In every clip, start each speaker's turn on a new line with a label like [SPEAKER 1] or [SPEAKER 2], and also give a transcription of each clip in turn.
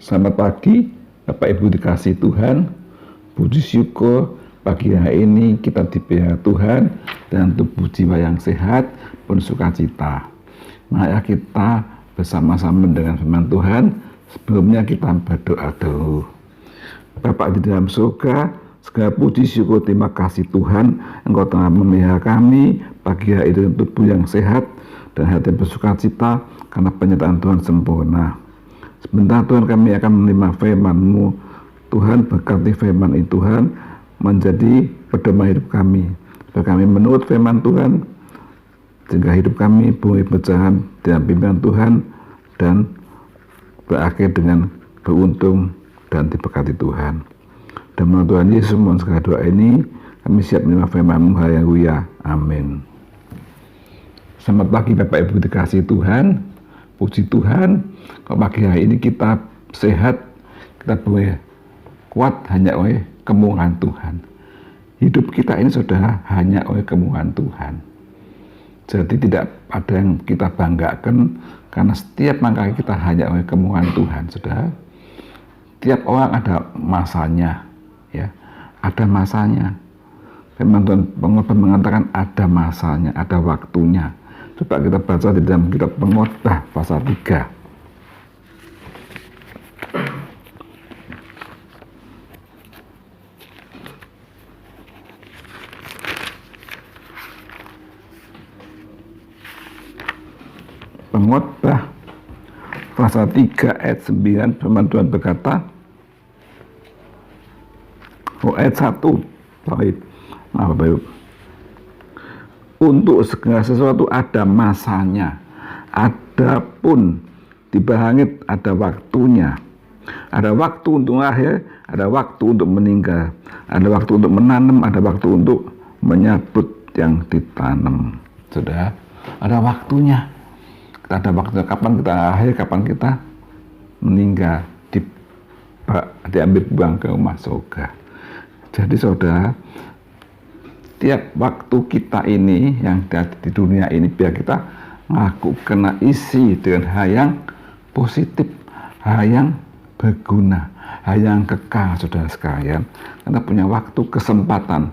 [SPEAKER 1] Selamat pagi, Bapak Ibu dikasih Tuhan. Puji syukur pagi hari ini kita diberi Tuhan dan tubuh jiwa yang sehat, penuh sukacita. Mari kita bersama-sama dengan firman Tuhan. Sebelumnya kita berdoa dulu. Bapa di dalam surga, segala puji syukur terima kasih Tuhan, Engkau telah memelihara kami pagi hari dengan tubuh yang sehat dan hati bersukacita karena penyertaan Tuhan sempurna. Sebentar Tuhan kami akan menerima firman-Mu. Tuhan berkati firman itu Tuhan menjadi pedoman hidup kami. Supaya kami menurut firman Tuhan, sehingga hidup kami boleh berjalan dengan pimpinan Tuhan dan berakhir dengan beruntung dan diberkati Tuhan. Dan menurut Tuhan Yesus mohon segala doa ini, kami siap menerima firman-Mu. Haleluya. Amin. Selamat pagi Bapak Ibu dikasih Tuhan. Puji Tuhan, kalau pagi hari ini kita sehat, kita boleh kuat hanya oleh kemurahan Tuhan. Hidup kita ini saudara hanya oleh kemurahan Tuhan. Jadi tidak ada yang kita banggakan karena setiap langkah kita hanya oleh kemurahan Tuhan, saudara. Tiap orang ada masanya, ya, ada masanya. Firman Tuhan mengatakan ada masanya, ada waktunya. Coba kita baca di dalam kitab Pengkhotbah pasal 3. Pengkhotbah pasal 3 ayat 9, firman Tuhan berkata, ayat 1, maaf Bapak Ibu. Untuk segala sesuatu ada masanya, adapun di langit ada waktunya. Ada waktu untuk lahir, ada waktu untuk meninggal, ada waktu untuk menanam, ada waktu untuk menyabut yang ditanam. Sudah, ada waktunya. Kita ada waktunya kapan kita lahir, kapan kita meninggal, diambil buang ke rumah surga. Jadi saudara, tiap waktu kita ini yang ada di dunia ini biar kita ngaku kena isi dengan hal yang positif, hal yang berguna, hal yang kekal saudara sekalian. Kita punya waktu kesempatan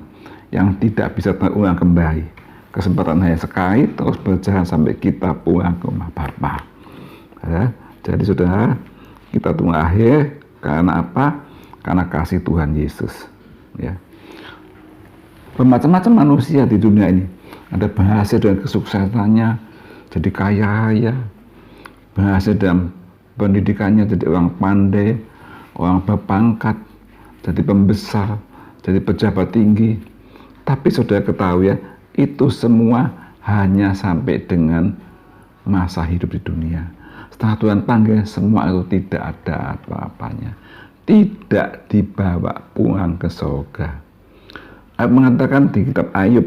[SPEAKER 1] yang tidak bisa terulang kembali. Kesempatan hanya sekali terus berjalan sampai kita pulang ke rumah Bapa. Ya, jadi saudara, kita tunggu akhir karena apa? Karena kasih Tuhan Yesus. Ya. Bermacam-macam manusia di dunia ini. Ada berhasil dengan kesuksesannya, jadi kaya raya, berhasil dalam pendidikannya, jadi orang pandai, orang berpangkat, jadi pembesar, jadi pejabat tinggi. Tapi saudara ketahui ya, itu semua hanya sampai dengan masa hidup di dunia. Setelah Tuhan panggil, semua itu tidak ada apa-apanya. Tidak dibawa pulang ke surga. Ayat mengatakan di kitab Ayub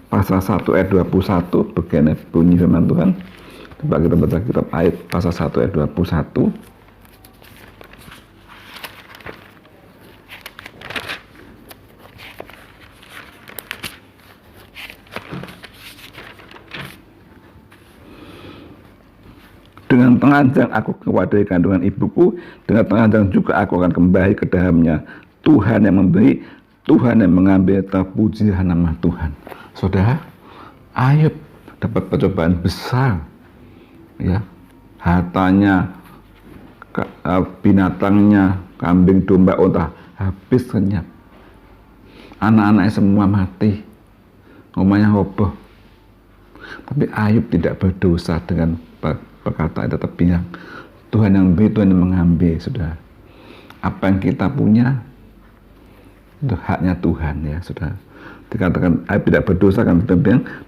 [SPEAKER 1] pasal 1 ayat 21, begini bunyi firman Tuhan. Coba kita baca kitab Ayub pasal 1 ayat 21. Dengan telanjang aku kepada kandungan ibuku, dengan telanjang juga aku akan kembali ke dalamnya. Tuhan yang memberi, Tuhan yang mengambil, terpujilah nama Tuhan. Saudara, Ayub dapat percobaan besar, ya, hartanya, binatangnya, kambing, domba, unta habis lenyap, anak-anaknya semua mati, rumahnya roboh. Tapi Ayub tidak berdosa dengan perkataan tetap bilang, Tuhan yang beri, Tuhan yang mengambil. Saudara, apa yang kita punya itu haknya Tuhan, ya saudara. Dikatakan Ayub tidak berdosa kan,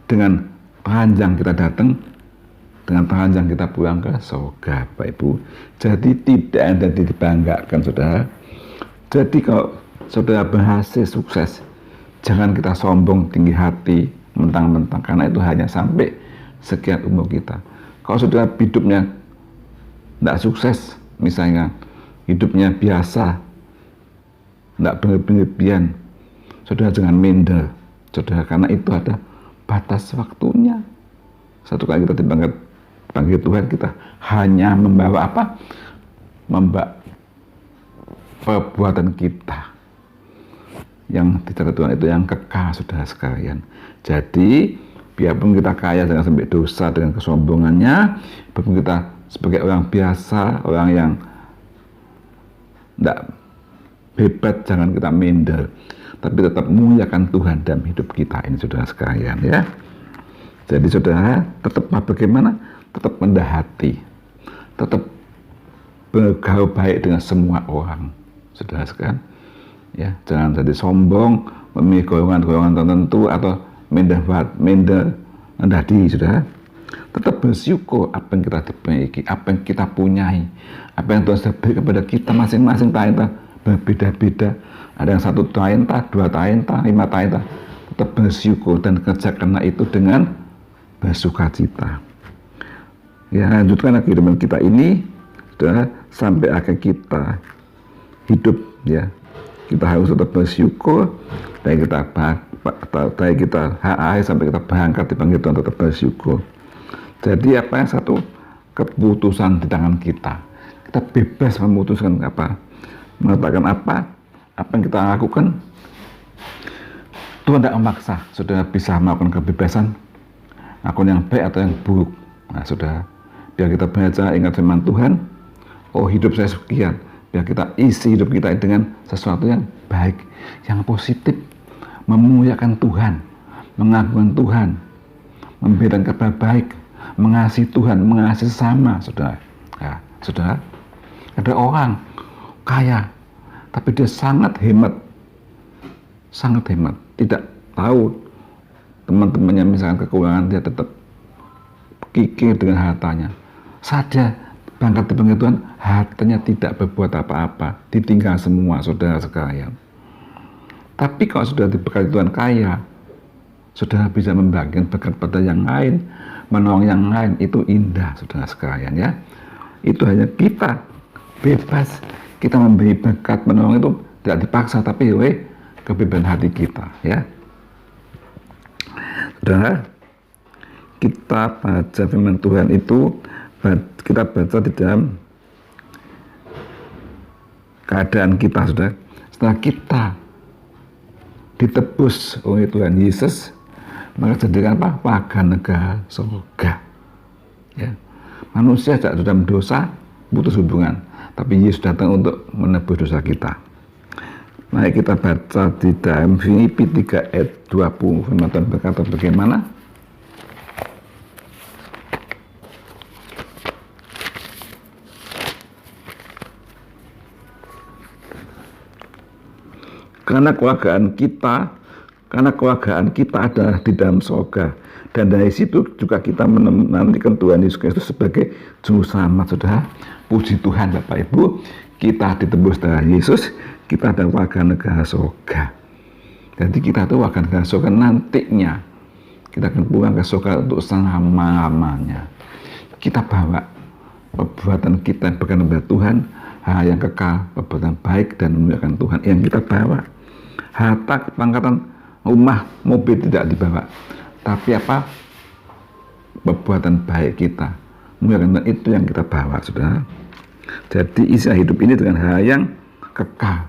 [SPEAKER 1] dengan telanjang kita datang, dengan telanjang kita pulang ke surga, Bapak Ibu. Jadi tidak ada dibanggakan, saudara. Jadi kalau saudara berhasil sukses, jangan kita sombong, tinggi hati, mentang-mentang, karena itu hanya sampai sekian umur kita. Kalau saudara hidupnya tidak sukses, misalnya hidupnya biasa, tidak berlebihan, saudara jangan minder, saudara, karena itu ada batas waktunya. Satu kali kita dipanggil Tuhan, kita hanya membawa apa? perbuatan kita yang dicatat Tuhan itu yang kekal, saudara sekalian. Jadi biarpun kita kaya dengan sampai dosa, dengan kesombongannya, biarpun kita sebagai orang biasa, orang yang tidak hebat, jangan kita minder, tapi tetap muliakan Tuhan dalam hidup kita ini, saudara sekalian, ya. Jadi saudara tetap bagaimana? Tetap rendah hati, tetap bergaul baik dengan semua orang, saudara sekalian, ya. Jangan jadi sombong, memilih golongan-golongan tertentu atau minder rendah diri, saudara. Tetap bersyukur apa yang kita dimiliki, apa yang kita punyai, apa yang Tuhan sudah beri kepada kita. Masing-masing talenta berbeda-beda. Ada yang 1 talenta, 2 talenta, 5 talenta. Tetap bersyukur dan kerja karena itu dengan bersukacita. Ya, lanjutkan kehidupan kita ini, saudara, sampai akhir kita hidup, ya. Kita harus tetap bersyukur dari kita sampai kita berangkat dipanggil Tuhan, tetap bersyukur. Jadi apa yang satu keputusan di tangan kita. Kita bebas memutuskan apa, mengatakan apa yang kita lakukan. Tuhan tidak memaksa, saudara bisa melakukan kebebasan, akun yang baik atau yang buruk. Nah, saudara, biar kita belajar ingat firman Tuhan. Oh, hidup saya sekian. Biar kita isi hidup kita dengan sesuatu yang baik, yang positif, memuliakan Tuhan, mengagungkan Tuhan, memberikan kabar baik, mengasihi Tuhan, mengasihi sesama, saudara. Ya, saudara, ada orang kaya, tapi dia sangat hemat, tidak tahu teman-temannya misalkan kekurangan, dia tetap kikir dengan hartanya. Sadar berangkat dipanggil Tuhan, hartanya tidak berbuat apa-apa, ditinggal semua, saudara sekalian. Tapi kalau sudah diberkati Tuhan kaya, saudara bisa membagikan berkat pada yang lain, menolong yang lain, itu indah, saudara sekalian, ya. Itu hanya kita bebas, kita memberi berkat, menolong itu tidak dipaksa, tapi kebebasan hati kita, ya. Saudara, kita baca firman Tuhan itu, kita baca di dalam keadaan kita, saudara. Setelah kita ditebus oleh Tuhan Yesus, maka jadikan apa? Warga negara surga. Ya. Manusia tidak dalam dosa, putus hubungan, tapi Yesus datang untuk menebus dosa kita. Mari kita baca di dalam Filipi 3 ayat 20, firman Tuhan berkata bagaimana? Karena keluargaan kita adalah di dalam surga, dan dari situ juga kita menantikan Tuhan Yesus Kristus sebagai juru selamat, saudara. Puji Tuhan, Bapak Ibu, kita ditebus darah Yesus, kita adalah warga negara surga. Jadi kita itu warga negara surga, nantinya kita akan pulang ke surga untuk selama-lamanya. Kita bawa perbuatan kita yang berkenan kepada Tuhan, hal yang kekal, perbuatan baik dan memuliakan Tuhan yang kita bawa. Harta, pangkatan, rumah, mobil tidak dibawa, tapi apa? Perbuatan baik kita, memuliakan Tuhan, itu yang kita bawa, saudara. Jadi isi hidup ini dengan hal yang kekal,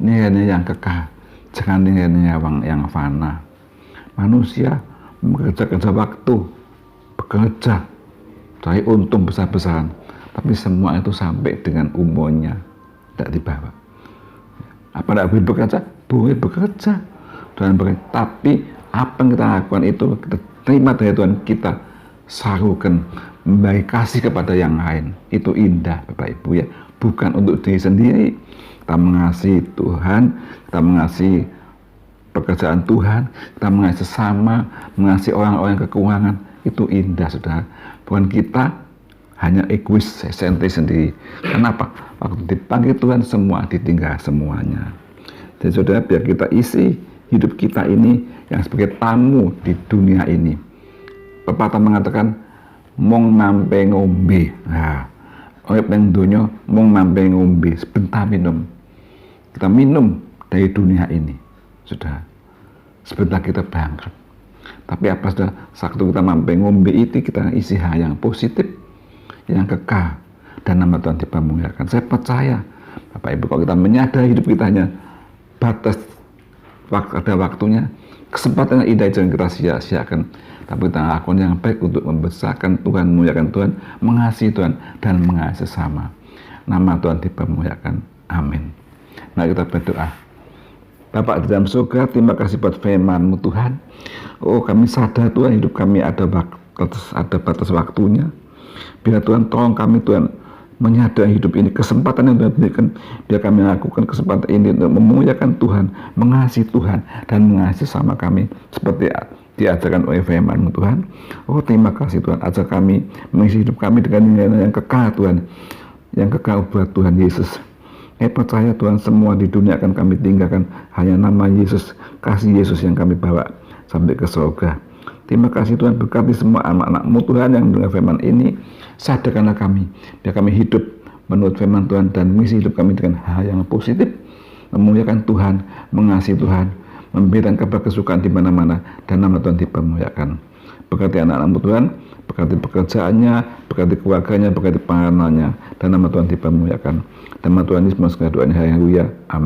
[SPEAKER 1] nilai-nilai yang kekal, jangan nilai-nilai yang fana. Manusia bekerja waktu, bekerja, cari untung besar-besaran, tapi semua itu sampai dengan umurnya tidak dibawa. Apa tidak boleh bekerja? Boleh bekerja dan bekerja, tapi apa yang kita lakukan itu kita terima dari Tuhan, kita salurkan, memberi kasih kepada yang lain. Itu indah, Bapak Ibu, ya. Bukan untuk diri sendiri. Kita mengasihi Tuhan, kita mengasihi pekerjaan Tuhan, kita mengasihi sesama, mengasihi orang-orang yang kekurangan. Itu indah, saudara. Bukan kita hanya egois, sentris sendiri. Kenapa? Waktu dipanggil Tuhan, semua ditinggal semuanya. Jadi saudara, biar kita isi hidup kita ini yang sebagai tamu di dunia ini. Pepatah mengatakan, mong mampe ngombe. Nah, urip ning donya mong mampe ngombe, sebentar minum. Kita minum dari dunia ini, sudah. Sebentar kita berangkat. Tapi apa sudah, waktu kita mampe ngombe itu kita isi hal yang positif, yang kekal, dan nama Tuhan dipermuliakan. Saya percaya Bapak Ibu, kalau kita menyadari hidup kita hanya batas, ada waktunya, kesempatan yang indah jangan kita sia-siakan, tapi kita lakukan yang baik untuk membesarkan Tuhan, memuliakan Tuhan, mengasihi Tuhan, dan mengasihi sesama. Nama Tuhan dipermuliakan. Amin. Mari kita berdoa. Bapa di dalam surga, terima kasih buat firman-Mu Tuhan. Oh, kami sadar Tuhan, hidup kami ada batas waktunya. Biar Tuhan tolong kami Tuhan menyadari hidup ini, kesempatan yang Tuhan berikan, biar kami lakukan kesempatan ini untuk memuliakan Tuhan, mengasihi Tuhan, dan mengasihi sama kami seperti diajarkan oleh firman-Mu Tuhan. Oh, terima kasih Tuhan, ajar kami mengisi hidup kami dengan nilai yang kekal Tuhan, yang kekal buat Tuhan Yesus. Percaya Tuhan, semua di dunia akan kami tinggalkan, hanya nama Yesus, kasih Yesus yang kami bawa sampai ke surga. Terima kasih Tuhan, berkati semua anak-anak-Mu Tuhan yang mendengar firman ini. Sadarkanlah kami, biar kami hidup menurut firman Tuhan dan mengisi hidup kami dengan hal yang positif, memuliakan Tuhan, mengasihi Tuhan, memberikan kabar kesukaan di mana-mana, dan nama Tuhan dipermuliakan. Berkati anak-anak-Mu Tuhan, berkati pekerjaannya, berkati keluarganya, berkati pengaranannya, dan nama Tuhan dipermuliakan. Nama Tuhan Yesus segala doanya, haleluya, amin.